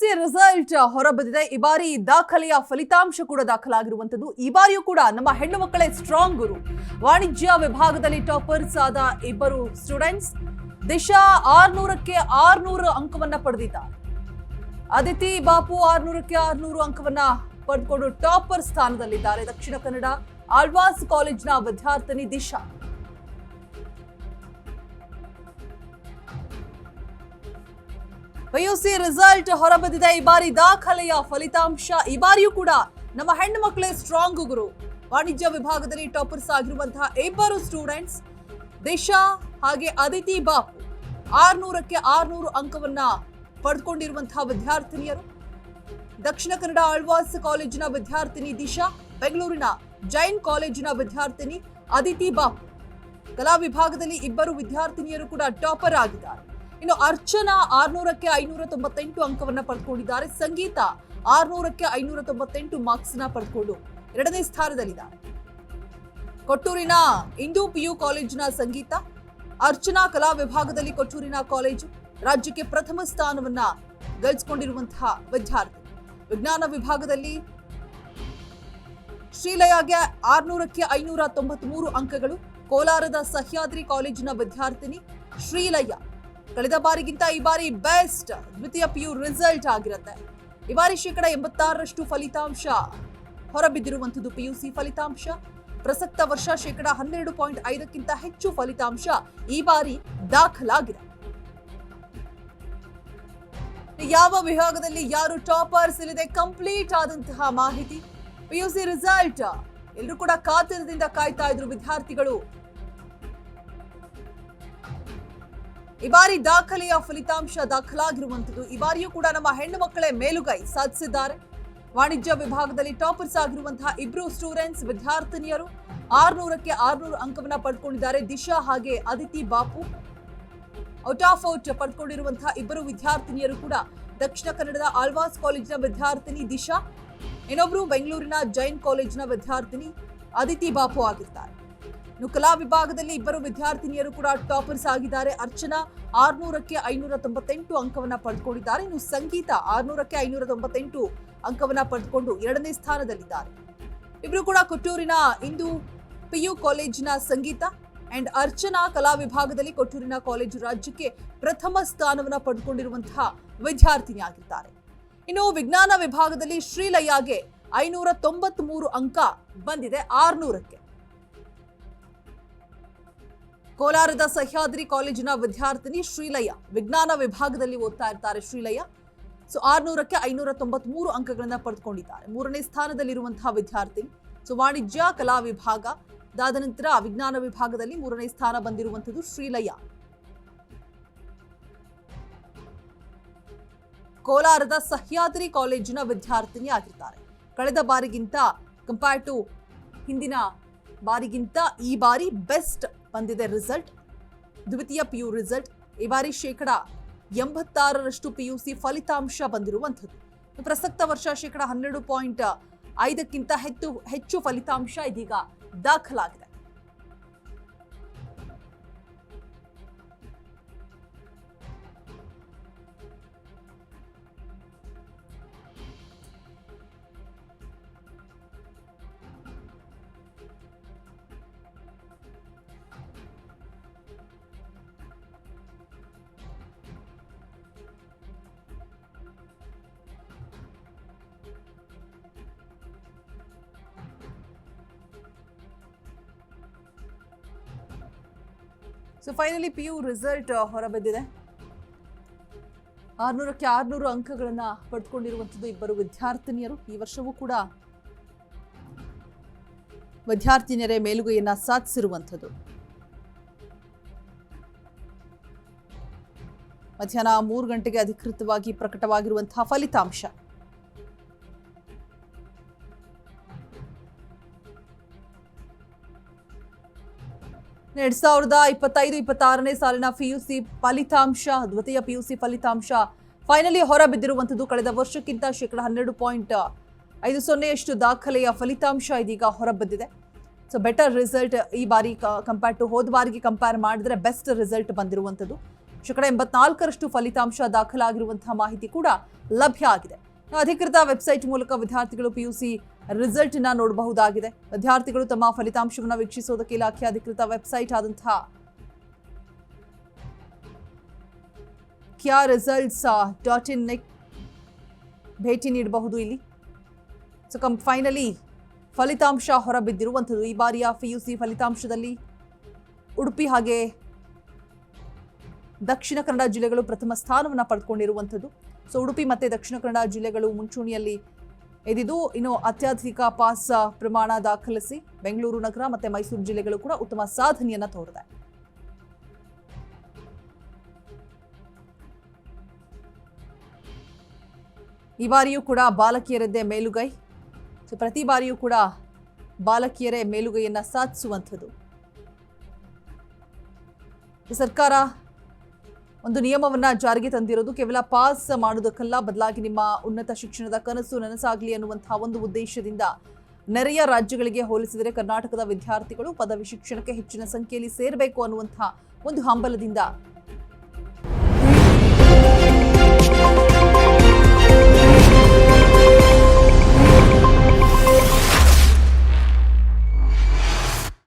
PUC result ಹೊರಬಂದಿದೆ. ಈ ಬಾರಿ ದಾಖಲೆಯ ಫಲಿತಾಂಶ ಕೂಡ ದಾಖಲಾಗಿರುವಂತದ್ದು. ಈ ಬಾರಿಯೂ ಕೂಡ ನಮ್ಮ ಹೆಣ್ಣು ಮಕ್ಕಳೇ ಸ್ಟ್ರಾಂಗ್ ಗುರು. ವಾಣಿಜ್ಯ ವಿಭಾಗದಲ್ಲಿ ಟಾಪರ್ಸ್ ಆದ ಇಬ್ಬರು ಸ್ಟೂಡೆಂಟ್ಸ್ ದಿಶಾ 600ಕ್ಕೆ 600 ಅಂಕವನ್ನ ಪಡೆದಿದ್ದಾರೆ. ಅದಿತಿ ಬಾಪು 600ಕ್ಕೆ 600 ಅಂಕವನ್ನ ಪಡೆದುಕೊಂಡು ಟಾಪರ್ ಸ್ಥಾನದಲ್ಲಿದ್ದಾರೆ. ದಕ್ಷಿಣ ಕನ್ನಡ ಆಳ್ವಾಸ್ ಕಾಲೇಜಿನ ವಿದ್ಯಾರ್ಥಿನಿ ದಿಶಾ. PUC result ಹೊರಬಂದಿದೆ. ಈ ಬಾರಿ ದಾಖಲೆಯ ಫಲಿತಾಂಶ. ಈ ಬಾರಿಯೂ ಕೂಡ ನಮ್ಮ ಹೆಣ್ಣು ಮಕ್ಕಳೇ ಸ್ಟ್ರಾಂಗ್ ಗುರು. ವಾಣಿಜ್ಯ ವಿಭಾಗದಲ್ಲಿ ಟಾಪರ್ಸ್ ಆಗಿರುವಂತಹ ಇಬ್ಬರು ಸ್ಟೂಡೆಂಟ್ಸ್ ದಿಶಾ ಹಾಗೆ ಅದಿತಿ ಬಾಪು 600ಕ್ಕೆ 600 ಅಂಕವನ್ನ ಪಡೆದುಕೊಂಡಿರುವಂತಹ ವಿದ್ಯಾರ್ಥಿನಿಯರು. ದಕ್ಷಿಣ ಕನ್ನಡ ಆಳ್ವಾಸ್ ಕಾಲೇಜಿನ ವಿದ್ಯಾರ್ಥಿನಿ ದಿಶಾ, ಬೆಂಗಳೂರಿನ ಜೈನ್ ಕಾಲೇಜಿನ ವಿದ್ಯಾರ್ಥಿನಿ ಅದಿತಿ ಬಾಪು. ಕಲಾ ವಿಭಾಗದಲ್ಲಿ ಇಬ್ಬರು ವಿದ್ಯಾರ್ಥಿನಿಯರು ಕೂಡ ಟಾಪರ್ ಆಗಿದ್ದಾರೆ. ಇನ್ನು ಅರ್ಚನಾ 600ಕ್ಕೆ 598 ಅಂಕವನ್ನ ಪಡೆದುಕೊಂಡಿದ್ದಾರೆ. ಸಂಗೀತ 600ಕ್ಕೆ 598 ಮಾರ್ಕ್ಸ್ ನ ಪಡೆದುಕೊಂಡು ಎರಡನೇ ಸ್ಥಾನದಲ್ಲಿದ್ದಾರೆ. ಕೊಟ್ಟೂರಿನ ಇಂದು ಪಿಯು ಕಾಲೇಜಿನ ಸಂಗೀತ, ಅರ್ಚನಾ ಕಲಾ ವಿಭಾಗದಲ್ಲಿ ಕೊಟ್ಟೂರಿನ ಕಾಲೇಜು ರಾಜ್ಯಕ್ಕೆ ಪ್ರಥಮ ಸ್ಥಾನವನ್ನ ಗಳಿಸಿಕೊಂಡಿರುವಂತಹ ವಿದ್ಯಾರ್ಥಿ. ವಿಜ್ಞಾನ ವಿಭಾಗದಲ್ಲಿ ಶ್ರೀಲಯಾಗೆ 600ಕ್ಕೆ 593 ಅಂಕಗಳು. ಕೋಲಾರದ ಸಹ್ಯಾದ್ರಿ ಕಾಲೇಜಿನ ವಿದ್ಯಾರ್ಥಿನಿ ಶ್ರೀಲಯ. ಕಳೆದ ಬಾರಿಗಿಂತ ಈ ಬಾರಿ ಬೆಸ್ಟ್ ದ್ವಿತೀಯ ಪಿಯು ರಿಸಲ್ಟ್ ಆಗಿರುತ್ತೆ. ಈ ಬಾರಿ 86% ಫಲಿತಾಂಶ ಹೊರಬಿದ್ದಿರುವಂಥದ್ದು. ಪಿಯುಸಿ ಫಲಿತಾಂಶ ಪ್ರಸಕ್ತ ವರ್ಷ 12.5ಕ್ಕಿಂತ ಹೆಚ್ಚು ಫಲಿತಾಂಶ ಈ ಬಾರಿ ದಾಖಲಾಗಿದೆ. ಯಾವ ವಿಭಾಗದಲ್ಲಿ ಯಾರು ಟಾಪರ್ಸ್ ಇಲ್ಲಿದೆ ಕಂಪ್ಲೀಟ್ ಆದಂತಹ ಮಾಹಿತಿ. ಪಿಯುಸಿ ರಿಸಲ್ಟ್ ಎಲ್ಲರೂ ಕೂಡ ಕಾತರದಿಂದ ಕಾಯ್ತಾ ಇದ್ರು ವಿದ್ಯಾರ್ಥಿಗಳು. ಈ ಬಾರಿ ದಾಖಲೆಯ ಫಲಿತಾಂಶ ದಾಖಲಾಗಿರುವಂಥದ್ದು. ಈ ಬಾರಿಯೂ ಕೂಡ ನಮ್ಮ ಹೆಣ್ಣು ಮಕ್ಕಳೇ ಮೇಲುಗೈ ಸಾಧಿಸಿದ್ದಾರೆ. ವಾಣಿಜ್ಯ ವಿಭಾಗದಲ್ಲಿ ಟಾಪರ್ಸ್ ಆಗಿರುವಂತಹ ಇಬ್ರು ಸ್ಟೂಡೆಂಟ್ಸ್ ವಿದ್ಯಾರ್ಥಿನಿಯರು 600ಕ್ಕೆ 600 ಅಂಕವನ್ನ ಪಡೆದುಕೊಂಡಿದ್ದಾರೆ. ದಿಶಾ ಹಾಗೆ Aditi Bapu. Out of out ಪಡೆದುಕೊಂಡಿರುವಂತಹ ಇಬ್ಬರು ವಿದ್ಯಾರ್ಥಿನಿಯರು ಕೂಡ ದಕ್ಷಿಣ ಕನ್ನಡದ ಆಳ್ವಾಸ್ ಕಾಲೇಜಿನ ವಿದ್ಯಾರ್ಥಿನಿ ದಿಶಾ, ಇನ್ನೊಬ್ರು ಬೆಂಗಳೂರಿನ ಜೈನ್ ಕಾಲೇಜಿನ ವಿದ್ಯಾರ್ಥಿನಿ ಅದಿತಿ ಬಾಪು ಆಗಿರ್ತಾರೆ. ಇನ್ನು ಕಲಾ ವಿಭಾಗದಲ್ಲಿ ಇಬ್ಬರು ವಿದ್ಯಾರ್ಥಿನಿಯರು ಕೂಡ ಟಾಪರ್ಸ್ ಆಗಿದ್ದಾರೆ. ಅರ್ಚನಾ 600ಕ್ಕೆ 598 ಅಂಕವನ್ನ ಪಡೆದುಕೊಂಡಿದ್ದಾರೆ. ಇನ್ನು ಸಂಗೀತ 600ಕ್ಕೆ 598 ಅಂಕವನ್ನ ಪಡೆದುಕೊಂಡು ಎರಡನೇ ಸ್ಥಾನದಲ್ಲಿದ್ದಾರೆ. ಇಬ್ರು ಕೂಡ ಕೊಟ್ಟೂರಿನ ಇಂದು ಪಿಯು ಕಾಲೇಜಿನ ಸಂಗೀತ ಅಂಡ್ ಅರ್ಚನಾ ಕಲಾ ವಿಭಾಗದಲ್ಲಿ ಕೊಟ್ಟೂರಿನ ಕಾಲೇಜು ರಾಜ್ಯಕ್ಕೆ ಪ್ರಥಮ ಸ್ಥಾನವನ್ನ ಪಡೆದುಕೊಂಡಿರುವಂತಹ ವಿದ್ಯಾರ್ಥಿನಿ ಆಗಿದ್ದಾರೆ. ಇನ್ನು ವಿಜ್ಞಾನ ವಿಭಾಗದಲ್ಲಿ ಶ್ರೀಲಯಾಗೆ 593 ಅಂಕ ಬಂದಿದೆ 600ಕ್ಕೆ. ಕೋಲಾರದ ಸಹ್ಯಾದ್ರಿ ಕಾಲೇಜಿನ ವಿದ್ಯಾರ್ಥಿನಿ ಶ್ರೀಲಯ ವಿಜ್ಞಾನ ವಿಭಾಗದಲ್ಲಿ ಓದ್ತಾ ಇರ್ತಾರೆ. ಶ್ರೀಲಯ 600ಕ್ಕೆ 593 ಅಂಕಗಳನ್ನ ಪಡೆದುಕೊಂಡಿದ್ದಾರೆ. ಮೂರನೇ ಸ್ಥಾನದಲ್ಲಿರುವಂತಹ ವಿದ್ಯಾರ್ಥಿನಿ. ವಾಣಿಜ್ಯ ಕಲಾ ವಿಭಾಗ ದಾದ ನಂತರ ವಿಜ್ಞಾನ ವಿಭಾಗದಲ್ಲಿ ಮೂರನೇ ಸ್ಥಾನ ಬಂದಿರುವಂತದ್ದು ಶ್ರೀಲಯ. ಕೋಲಾರದ ಸಹ್ಯಾದ್ರಿ ಕಾಲೇಜಿನ ವಿದ್ಯಾರ್ಥಿನಿ ಆಗಿರ್ತಾರೆ. ಕಳೆದ ಬಾರಿಗಿಂತ ಕಂಪೇರ್ ಟು ಹಿಂದಿನ ಬಾರಿಗಿಂತ ಈ ಬಾರಿ ಬೆಸ್ಟ್ ಬಂದಿದೆ ರಿಸಲ್ಟ್. ದ್ವಿತೀಯ ಪಿಯು ರಿಸಲ್ಟ್ ಈ ಬಾರಿ 86% ಪಿಯುಸಿ ಫಲಿತಾಂಶ ಬಂದಿರುವಂಥದ್ದು. ಪ್ರಸಕ್ತ ವರ್ಷ 12.5ಕ್ಕಿಂತ ಹೆಚ್ಚು ಫಲಿತಾಂಶ ಇದೀಗ ದಾಖಲಾಗಿದೆ. ಫೈನಲಿ ಪಿಯು ರಿಸಲ್ಟ್ ಹೊರಬಿದ್ದಿದೆ. 600ಕ್ಕೆ 600 ಅಂಕಗಳನ್ನ ಪಡೆದುಕೊಂಡಿರುವಂಥದ್ದು ಇಬ್ಬರು ವಿದ್ಯಾರ್ಥಿನಿಯರು. ಈ ವರ್ಷವೂ ಕೂಡ ವಿದ್ಯಾರ್ಥಿನಿಯರೇ ಮೇಲುಗೈಯನ್ನ ಸಾಧಿಸಿರುವಂಥದ್ದು. ಮಧ್ಯಾಹ್ನ 3 ಗಂಟೆಗೆ ಅಧಿಕೃತವಾಗಿ ಪ್ರಕಟವಾಗಿರುವಂತಹ ಫಲಿತಾಂಶ. ಎರಡ್ 2025-26ನೇ ಸಾಲಿನ ಪಿಯುಸಿ ಫಲಿತಾಂಶ, ದ್ವಿತೀಯ ಪಿಯುಸಿ ಫಲಿತಾಂಶ ಫೈನಲಿ ಹೊರಬಿದ್ದಿರುವಂಥದ್ದು. ಕಳೆದ ವರ್ಷಕ್ಕಿಂತ 12.50% ದಾಖಲೆಯ ಫಲಿತಾಂಶ ಇದೀಗ ಹೊರಬಿದ್ದಿದೆ. ಬೆಟರ್ ರಿಸಲ್ಟ್ ಈ ಬಾರಿ ಕಂಪೇರ್ ಟು ಹೋದ ಬಾರಿಗೆ ಕಂಪೇರ್ ಮಾಡಿದ್ರೆ ಬೆಸ್ಟ್ ರಿಸಲ್ಟ್ ಬಂದಿರುವಂಥದ್ದು. 84% ಫಲಿತಾಂಶ ದಾಖಲಾಗಿರುವಂತಹ ಮಾಹಿತಿ ಕೂಡ ಲಭ್ಯ ಆಗಿದೆ. ಅಧಿಕೃತ ವೆಬ್ಸೈಟ್ ಮೂಲಕ ವಿದ್ಯಾರ್ಥಿಗಳು ಪಿಯುಸಿ ರಿಸಲ್ಟ್ ನ ನೋಡಬಹುದಾಗಿದೆ. ವಿದ್ಯಾರ್ಥಿಗಳು ತಮ್ಮ ಫಲಿತಾಂಶವನ್ನು ವೀಕ್ಷಿಸೋದಕ್ಕೆ ಇಲಾಖೆ ಅಧಿಕೃತ ವೆಬ್ಸೈಟ್ ಆದಂತಹ kyaresults.in ಭೇಟಿ ನೀಡಬಹುದು. ಇಲ್ಲಿ ಫೈನಲಿ ಫಲಿತಾಂಶ ಹೊರಬಿದ್ದಿರುವಂಥದ್ದು. ಈ ಬಾರಿಯ ಪಿಯುಸಿ ಫಲಿತಾಂಶದಲ್ಲಿ ಉಡುಪಿ ಹಾಗೆ ದಕ್ಷಿಣ ಕನ್ನಡ ಜಿಲ್ಲೆಗಳು ಪ್ರಥಮ ಸ್ಥಾನವನ್ನು ಪಡೆದುಕೊಂಡಿರುವಂಥದ್ದು. ಉಡುಪಿ ಮತ್ತು ದಕ್ಷಿಣ ಕನ್ನಡ ಜಿಲ್ಲೆಗಳು ಮುಂಚೂಣಿಯಲ್ಲಿ ಇದ್ದಿದ್ದು. ಇನ್ನು ಅತ್ಯಧಿಕ ಪಾಸ್ ಪ್ರಮಾಣ ದಾಖಲಿಸಿ ಬೆಂಗಳೂರು ನಗರ ಮತ್ತು ಮೈಸೂರು ಜಿಲ್ಲೆಗಳು ಕೂಡ ಉತ್ತಮ ಸಾಧನೆಯನ್ನು ತೋರಿದೆ. ಈ ಬಾರಿಯೂ ಕೂಡ ಬಾಲಕಿಯರದ್ದೇ ಮೇಲುಗೈ. ಪ್ರತಿ ಬಾರಿಯೂ ಕೂಡ ಬಾಲಕಿಯರೇ ಮೇಲುಗೈಯನ್ನು ಸಾಧಿಸುವಂಥದ್ದು. ಸರ್ಕಾರ ಒಂದು ನಿಯಮವನ್ನ ಜಾರಿಗೆ ತಂದಿರೋದು ಕೇವಲ ಪಾಸ್ ಮಾಡೋದಕ್ಕಲ್ಲ, ಬದಲಾಗಿ ನಿಮ್ಮ ಉನ್ನತ ಶಿಕ್ಷಣದ ಕನಸು ನನಸಾಗಲಿ ಅನ್ನುವಂತಹ ಒಂದು ಉದ್ದೇಶದಿಂದ ನೆರೆಯ ರಾಜ್ಯಗಳಿಗೆ ಹೋಲಿಸಿದರೆ ಕರ್ನಾಟಕದ ವಿದ್ಯಾರ್ಥಿಗಳು ಪದವಿ ಶಿಕ್ಷಣಕ್ಕೆ ಹೆಚ್ಚಿನ ಸಂಖ್ಯೆಯಲ್ಲಿ ಸೇರಬೇಕು ಅನ್ನುವಂತಹ ಒಂದು ಹಂಬಲದಿಂದ